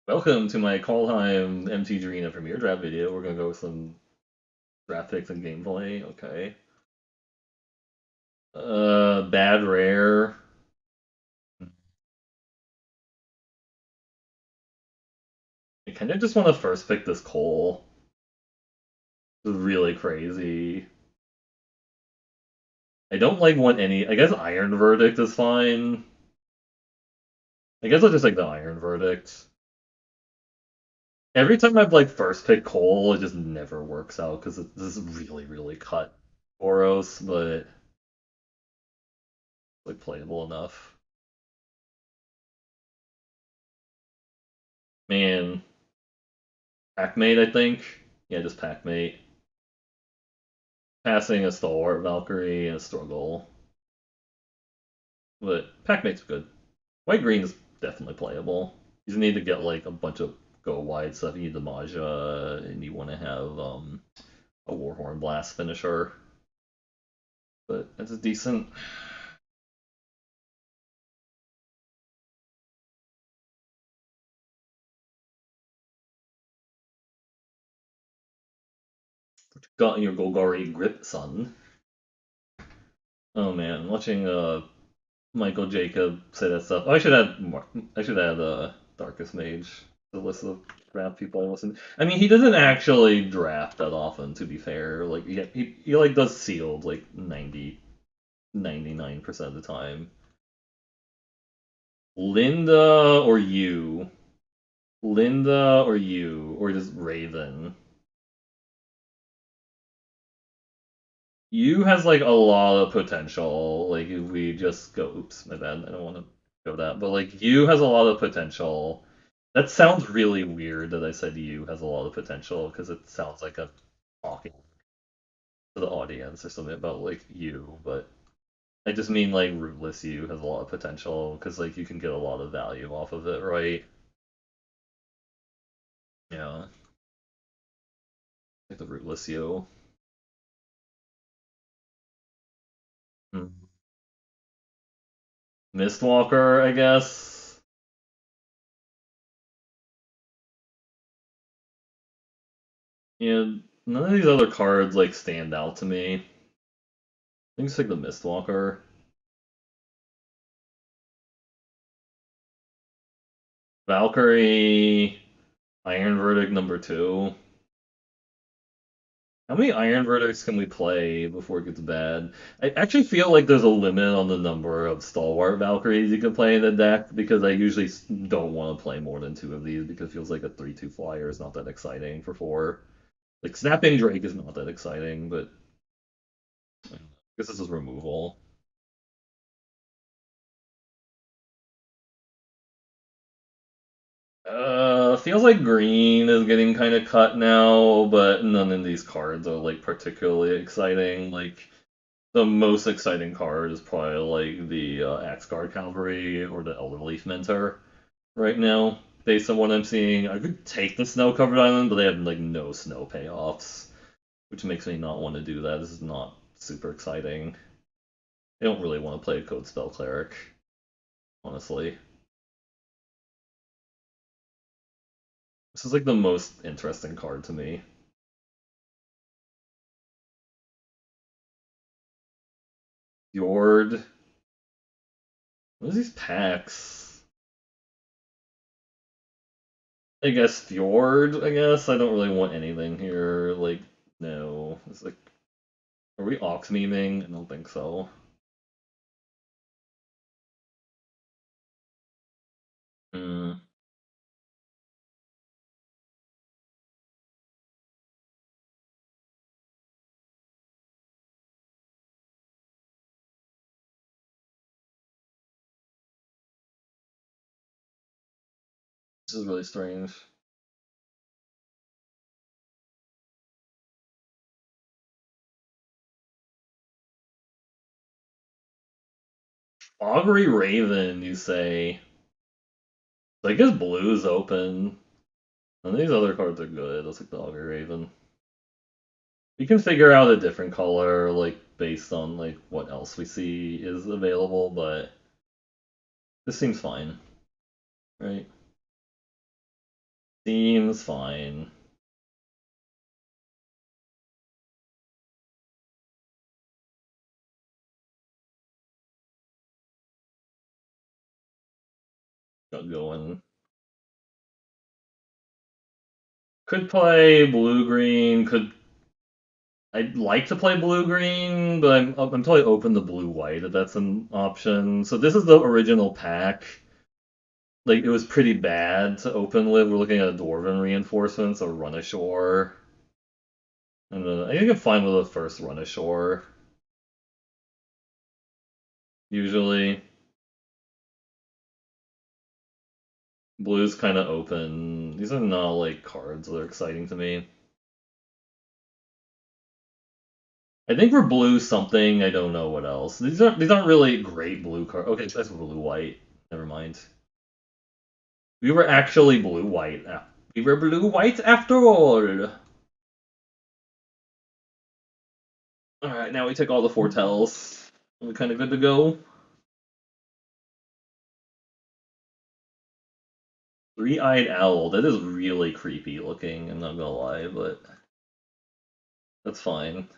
Welcome to my Kaldheim MTG Arena Premier Draft video. We're gonna go with some draft picks and gameplay. Okay. Bad rare. I kind of just want to first pick this Cole. This is really crazy. I don't like want any. I guess Iron Verdict is fine. I guess I'll just like the Iron Verdict. Every time I've like first picked Cole, it just never works out because this is really cut Boros, but like playable enough. Man, Packmate, I think. Yeah, just Packmate. Passing a Stalwart Valkyrie and a Struggle. But Packmate's good. White Green is definitely playable. You just need to get like a bunch of go wide stuff. You need the Maja, and you want to have a Warhorn Blast finisher. But it's a decent. Got in your Golgari Grip Sun. Oh man, watching Michael Jacob say that stuff. Oh, I should add more. I should add Darkest Mage to the list of draft people I listen. I mean, he doesn't actually draft that often. To be fair, like he like does sealed like 99% of the time. Linda or you, Linda or you, or just Raven. You has like a lot of potential. Like if we just go, oops, my bad. I don't want to go that, but like you has a lot of potential. That sounds really weird that I said you has a lot of potential because it sounds like I'm talking to the audience or something about like you, but I just mean like rootless you has a lot of potential because like you can get a lot of value off of it, right? Yeah, like the rootless you. Hmm. Mistwalker, I guess. Yeah, none of these other cards like stand out to me. I think it's like the Mistwalker. Valkyrie, Iron Verdict number 2. How many Iron Verdicts can we play before it gets bad? I actually feel like there's a limit on the number of Stalwart Valkyries you can play in the deck because I usually don't want to play more than 2 of these because it feels like a 3/2 flyer is not that exciting for 4. Like Snapping Drake is not that exciting, but I guess this is removal. Feels like green is getting kind of cut now, but none of these cards are like particularly exciting. Like the most exciting card is probably like the Axe Guard Cavalry or the Elderleaf Mentor right now, based on what I'm seeing. I could take the Snow Covered Island, but they have like no snow payoffs, which makes me not want to do that. This is not super exciting. I don't really want to play a Code Spell Cleric, honestly. This is like the most interesting card to me. Fjord. What are these packs? I guess Fjord, I guess. I don't really want anything here. Like, no. It's like, are we ox meming? I don't think so. Hmm. This is really strange. Augury Raven, you say. So I guess blue's open. None of these other cards are good. Let's like the Augury Raven. We can figure out a different color, like, based on, like, what else we see is available, but this seems fine, right? Seems fine. Got going. Could play blue green. Could I'd like to play blue green, but I'm totally open to blue white if that's an option. So this is the original pack. Like it was pretty bad to open with. We're looking at dwarven reinforcements, or run ashore. And I think I'm fine with the first run ashore. Usually, blue's kind of open. These are not like cards that are exciting to me. I think we're blue something. I don't know what else. These aren't really great blue cards. Okay, that's blue white. Never mind. We were actually blue white. We were blue white after all. All right, now we take all the foretells. We're kind of good to go. Three-eyed owl. That is really creepy looking. I'm not gonna lie, but that's fine.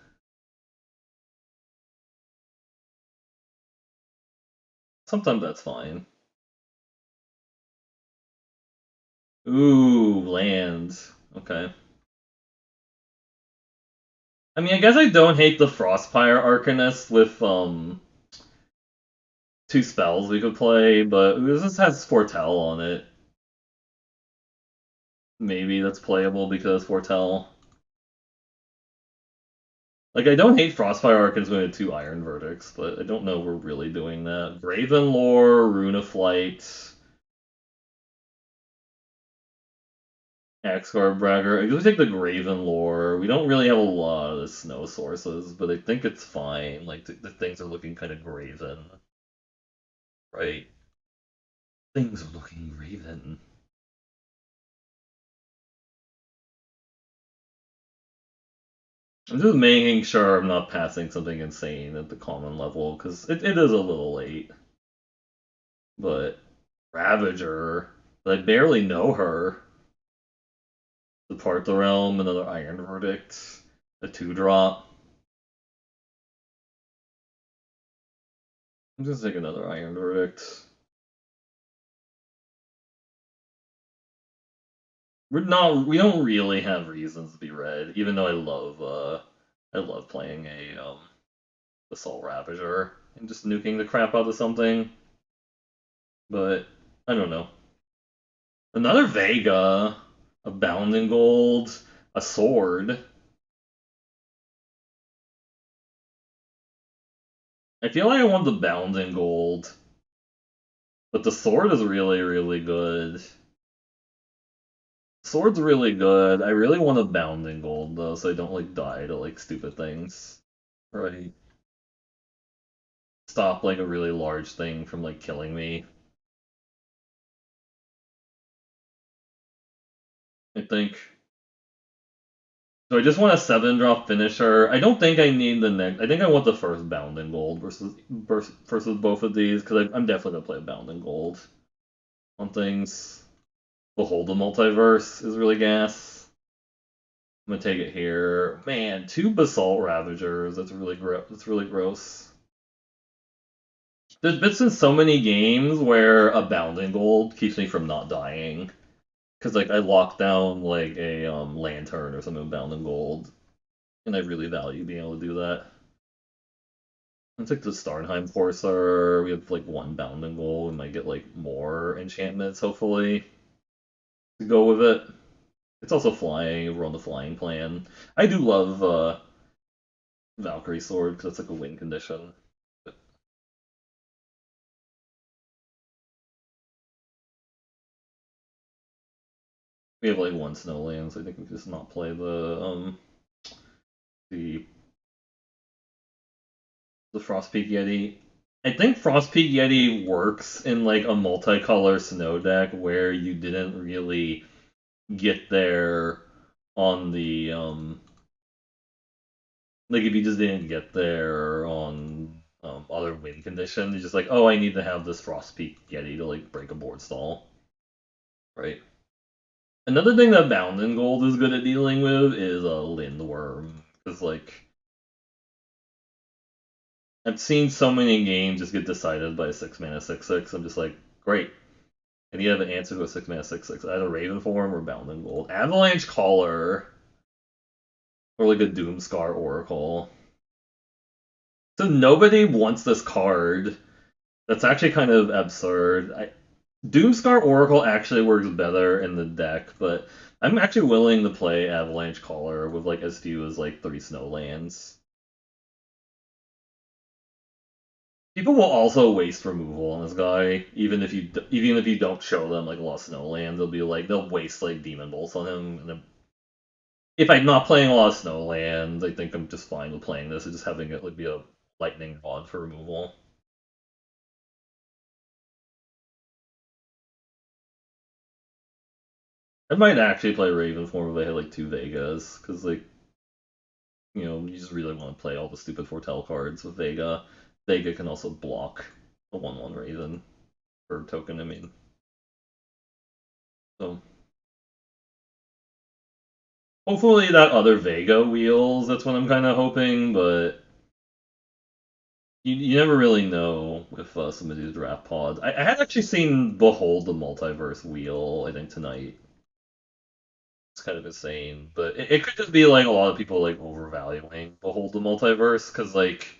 Sometimes that's fine. Ooh, lands. Okay. I mean, I guess I don't hate the Frostpire Arcanist with two spells we could play, but this has Foretell on it. Maybe that's playable because Foretell. Like, I don't hate Frostfire Arcanist with two Iron Verdicts, but I don't know if we're really doing that. Graven Lore, Rune of Flight, Axgar Bragger. I usually take the Graven Lore. We don't really have a lot of the snow sources, but I think it's fine. Like, the things are looking kind of Graven. Right? Things are looking Graven. I'm just making sure I'm not passing something insane at the common level, because it is a little late. But Ravager, I barely know her. Depart the Realm, another Iron Verdict, a 2-drop. I'm just take another Iron Verdict. We don't really have reasons to be red, even though I love playing a Assault Ravager and just nuking the crap out of something. But I don't know. Another Vega, a Bounding Gold, a sword. I feel like I want the Bounding Gold, but the sword is really, really good. Sword's really good. I really want a Bounding Gold though, so I don't like die to like stupid things. Right. Stop like a really large thing from like killing me. I think. So I just want a 7-drop finisher. I don't think I need the next. I think I want the first Bounding Gold versus both of these because I'm definitely gonna play a Bounding Gold on things. Behold the Multiverse is really gas. I'm gonna take it here. Man, two Basalt Ravagers. That's really gross. That's really gross. There's been so many games where a Bounding Gold keeps me from not dying. Because like I lock down like a lantern or something with Bounding Gold, and I really value being able to do that. Let's take the Starnheim Courser. We have like one Bounding Gold. We might get like more enchantments hopefully to go with it. It's also flying. We're on the flying plan. I do love Valkyrie Sword because it's like a win condition. We have like one Snowland, so I think we can just not play the the Frostpeak Yeti. I think Frostpeak Yeti works in like a multicolor snow deck where you didn't really get there on the like if you just didn't get there on other win conditions, you're just like, oh, I need to have this Frostpeak Yeti to like break a board stall, right? Another thing that Bound in Gold is good at dealing with is a Lindworm. Because, like, I've seen so many games just get decided by a 6 mana 6/6. I'm just like, great. And you have an answer to a 6 mana 6/6. Either Raven form or Bound in Gold. Avalanche Caller. Or like a Doomscar Oracle. So nobody wants this card. That's actually kind of absurd. Doomscar Oracle actually works better in the deck, but I'm actually willing to play Avalanche Caller with like as few as like 3 Snowlands. People will also waste removal on this guy, even if you don't show them like a lot of Snowlands. They'll waste like Demon Bolts on him. And if I'm not playing a lot of Snowlands, I think I'm just fine with playing this and just having it like be a Lightning Rod for removal. I might actually play Raven form if they had like 2 Vegas, because like you just really want to play all the stupid Foretell cards with Vega. Vega can also block a 1/1 Raven per token. I mean, so hopefully that other Vega wheels. That's what I'm kind of hoping, but you never really know with some of these draft pods. I had actually seen Behold the Multiverse wheel. I think tonight. It's kind of insane, but it could just be like a lot of people like overvaluing Behold the Multiverse because like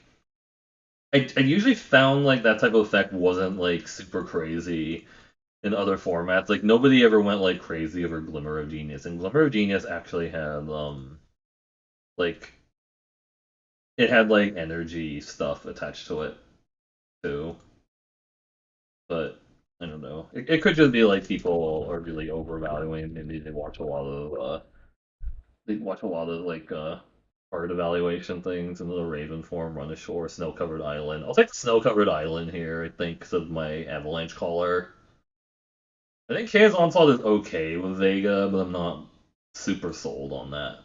I usually found like that type of effect wasn't like super crazy in other formats. Like nobody ever went like crazy over Glimmer of Genius, and Glimmer of Genius actually had like it had like energy stuff attached to it too. But I don't know. It could just be like people are really overvaluing. Maybe they watch a lot of like card evaluation things and the Raven form, Run Ashore, Snow Covered Island. I'll take the Snow Covered Island here, I think, because of my Avalanche Caller. I think Chaos Onslaught is okay with Vega, but I'm not super sold on that.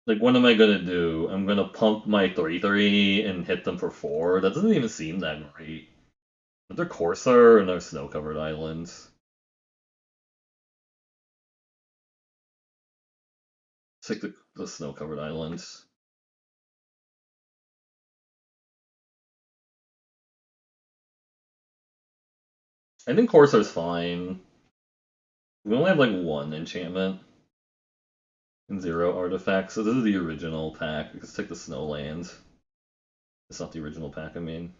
Like, what am I gonna do? I'm gonna pump my 3/3 and hit them for 4? That doesn't even seem that great. They're Courser and they're Snow Covered Islands. Take the Snow Covered Islands. I think Courser's fine. We only have like 1 enchantment and 0 artifacts, so this is the original pack. Let's take the Snowlands. It's not the original pack, I mean.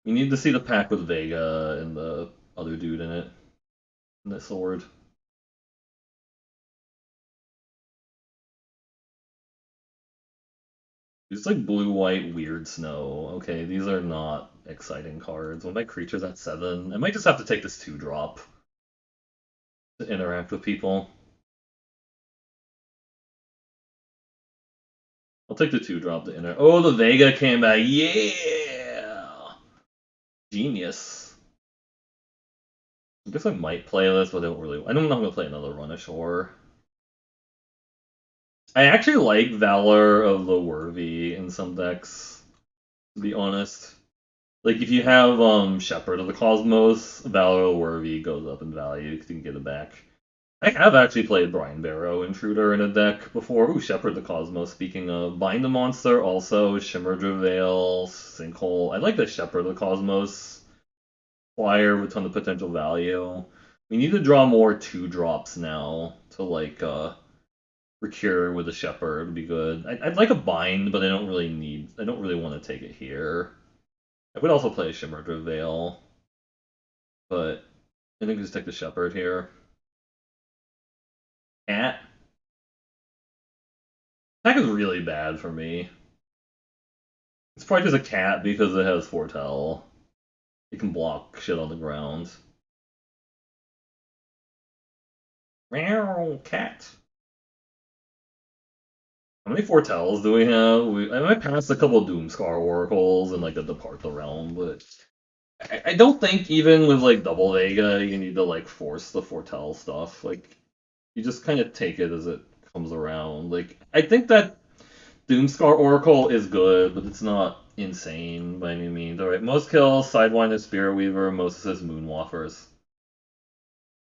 You need to see the pack with Vega and the other dude in it. And the sword. It's like blue, white, weird snow. Okay, these are not exciting cards. When my creature's at 7, I might just have to take this 2-drop to interact with people. I'll take the 2-drop to interact. Oh, the Vega came back. Yeah! Genius. I guess I might play this, but I don't really. I don't know if I'm gonna play another Run Ashore. I actually like Valor of the Worthy in some decks, to be honest. Like if you have Shepherd of the Cosmos, Valor of the Worthy goes up in value because you can get it back. I have actually played Brian Barrow Intruder in a deck before. Ooh, Shepherd of the Cosmos. Speaking of, Bind a Monster, also Shimmer Travail, Sinkhole. I like the Shepherd of the Cosmos flyer with a ton of potential value. We need to draw more 2-drops now to like Procure with a Shepherd would be good. I'd like a Bind, but I don't really need. I don't really want to take it here. I would also play a Shimmer Veil, but I think just take the Shepherd here. Cat. That is really bad for me. It's probably just a cat because it has Foretell. It can block shit on the ground. Meow, cat. How many Foretells do we have? I might pass a couple of Doomscar Oracles and like a Depart the Realm, but I don't think even with like double Vega you need to like force the Foretell stuff. Like you just kind of take it as it comes around. Like I think that Doomscar Oracle is good, but it's not insane by any means. Alright, most kills, Sidewinder, Spirit Weaver, Moses' Moonwalkers.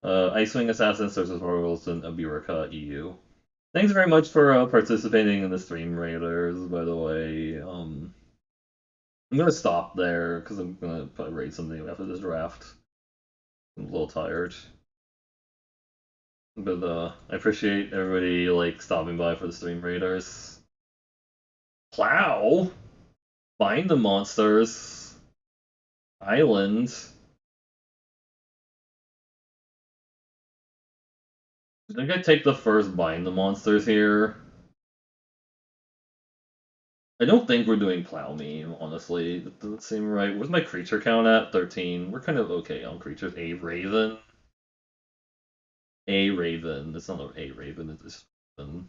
Icewing Assassin, Surface Oracles, and Abirika EU. Thanks very much for participating in the stream raiders, by the way. I'm gonna stop there because I'm gonna probably raid something after this draft. I'm a little tired. But I appreciate everybody like stopping by for the stream raiders. Plow? Bind the monsters. Island. I think I take the first bind the monsters here. I don't think we're doing plow meme, honestly. That doesn't seem right. Where's my creature count at? 13. We're kind of okay on creatures. A Raven. A Raven. It's not a Raven, it's Raven.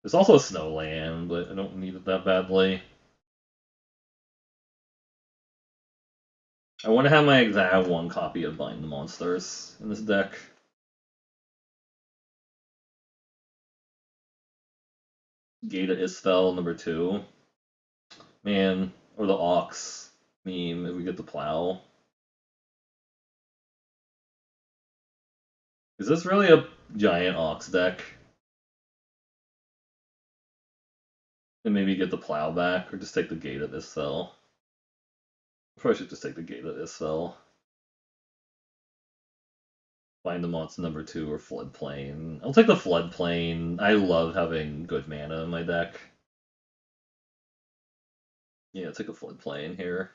There's also a Snowland, but I don't need it that badly. I want to have my exact one copy of Bind the Monsters in this deck. Gata Isfel, number 2. Man, or the Ox meme if we get the Plow. Is this really a giant Ox deck? And maybe get the Plow back, or just take the Gata Isfel. Probably should just take the Gata Isfel. Bind the Monster number 2 or Floodplain. I'll take the Floodplain. I love having good mana in my deck. Yeah, take a Floodplain here.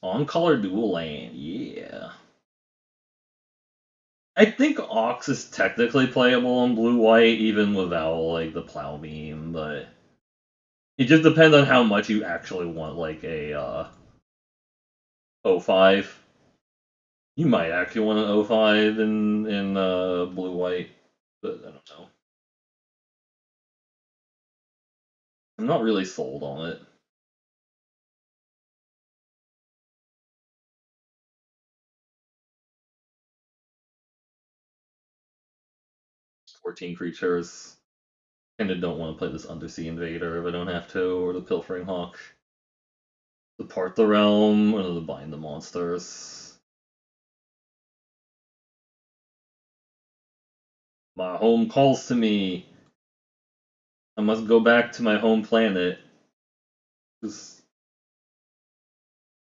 On color dual land, yeah. I think Ox is technically playable on blue-white, even without like the plow meme, but it just depends on how much you actually want like a 05. You might actually want an 05 in blue-white, but I don't know. I'm not really sold on it. 14 creatures. Kinda don't want to play this Undersea Invader if I don't have to, or the Pilfering Hawk. Depart the Realm, or the Bind the Monsters. My home calls to me. I must go back to my home planet. This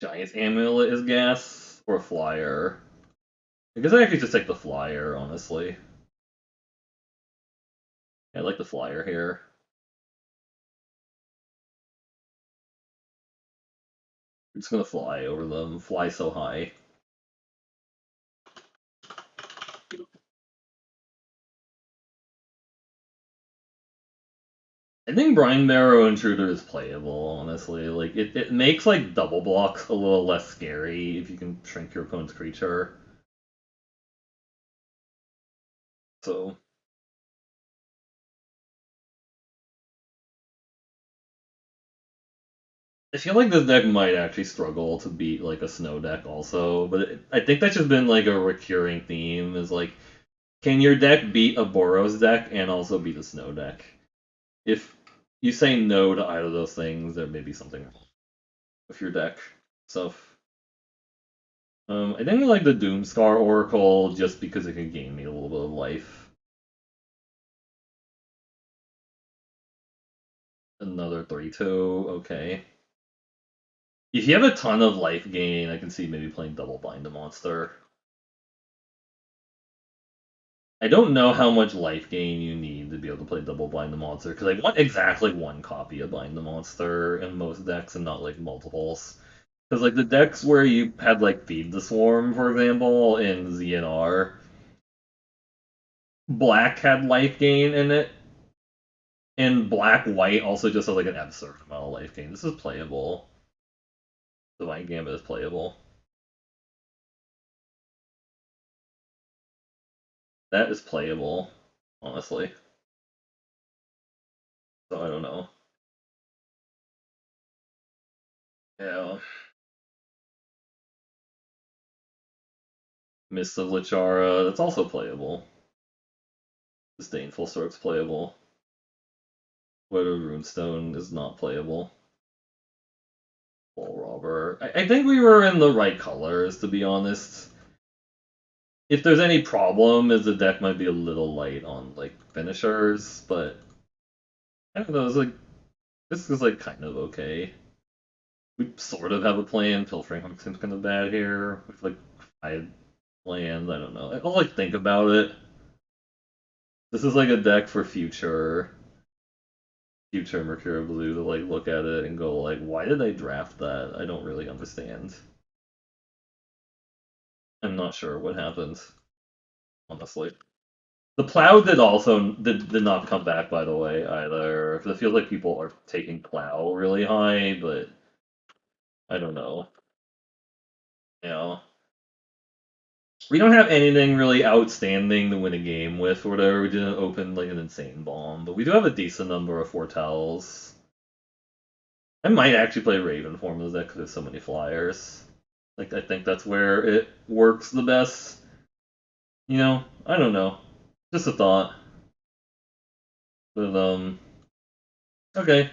Giant Amulet is gas, or Flyer. I guess I could just take the Flyer, honestly. I like the Flyer here. I'm just gonna fly over them. Fly so high. I think Brine Barrow Intruder is playable, honestly. Like, it makes, like, double blocks a little less scary if you can shrink your opponent's creature. So... I feel like this deck might actually struggle to beat, like, a snow deck also, but I think that's just been, like, a recurring theme, is, like, can your deck beat a Boros deck and also beat a snow deck? If you say no to either of those things, there may be something wrong with your deck. So, I think I like the Doomscar Oracle just because it can gain me a little bit of life. Another 3/2, okay. If you have a ton of life gain, I can see maybe playing Double Bind the Monster. I don't know how much life gain you need to be able to play Double Bind the Monster, because I want exactly one copy of Bind the Monster in most decks and not like multiples. Because like the decks where you had like Feed the Swarm, for example, in ZNR, black had life gain in it, and black white also just has like an absurd amount of life gain. This is playable. Divine Gambit is playable. That is playable, honestly. So I don't know. Yeah. Mist of Lichara, that's also playable. Disdainful Strokes playable. where the runestone is not playable. Ball robber. I think we were in the right colors, to be honest. If there's any problem, is the deck might be a little light on like finishers, but I don't know. It's like this is like kind of okay. We sort of have a plan. Pilfering Hook seems kind of bad here. With like 5 lands, I don't know. I'll like think about it. This is like a deck for future MercurioBlue to like look at it and go like, why did I draft that? I don't really understand. I'm not sure what happened, honestly. The plow did not come back, by the way, either. 'Cause it feels like people are taking plow really high, but I don't know. You know, we don't have anything really outstanding to win a game with or whatever. We didn't open like an insane bomb, but we do have a decent number of foretells. I might actually play Raven form of the deck because there's so many flyers. Like I think that's where it works the best. I don't know. Just a thought. But okay.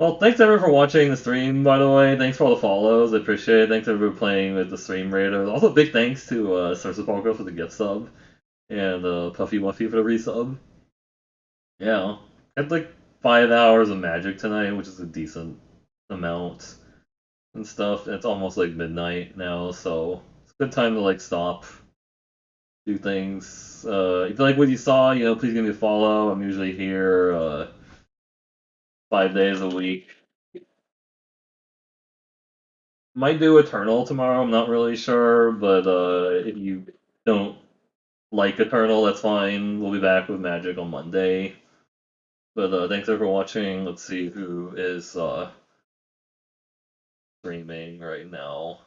Well, thanks everyone for watching the stream, by the way. Thanks for all the follows. I appreciate it. Thanks everyone for playing with the stream raider. Also, big thanks to Sursa Polka for the gift sub and Puffy Wuffy for the resub. Yeah. I had like 5 hours of magic tonight, which is a decent amount and stuff. And it's almost like midnight now, so it's a good time to like stop, do things. If you like what you saw, please give me a follow. I'm usually here 5 days a week. Might do Eternal tomorrow. I'm not really sure, but if you don't like Eternal, that's fine. We'll be back with Magic on Monday. But thanks everyone for watching. Let's see who is streaming right now.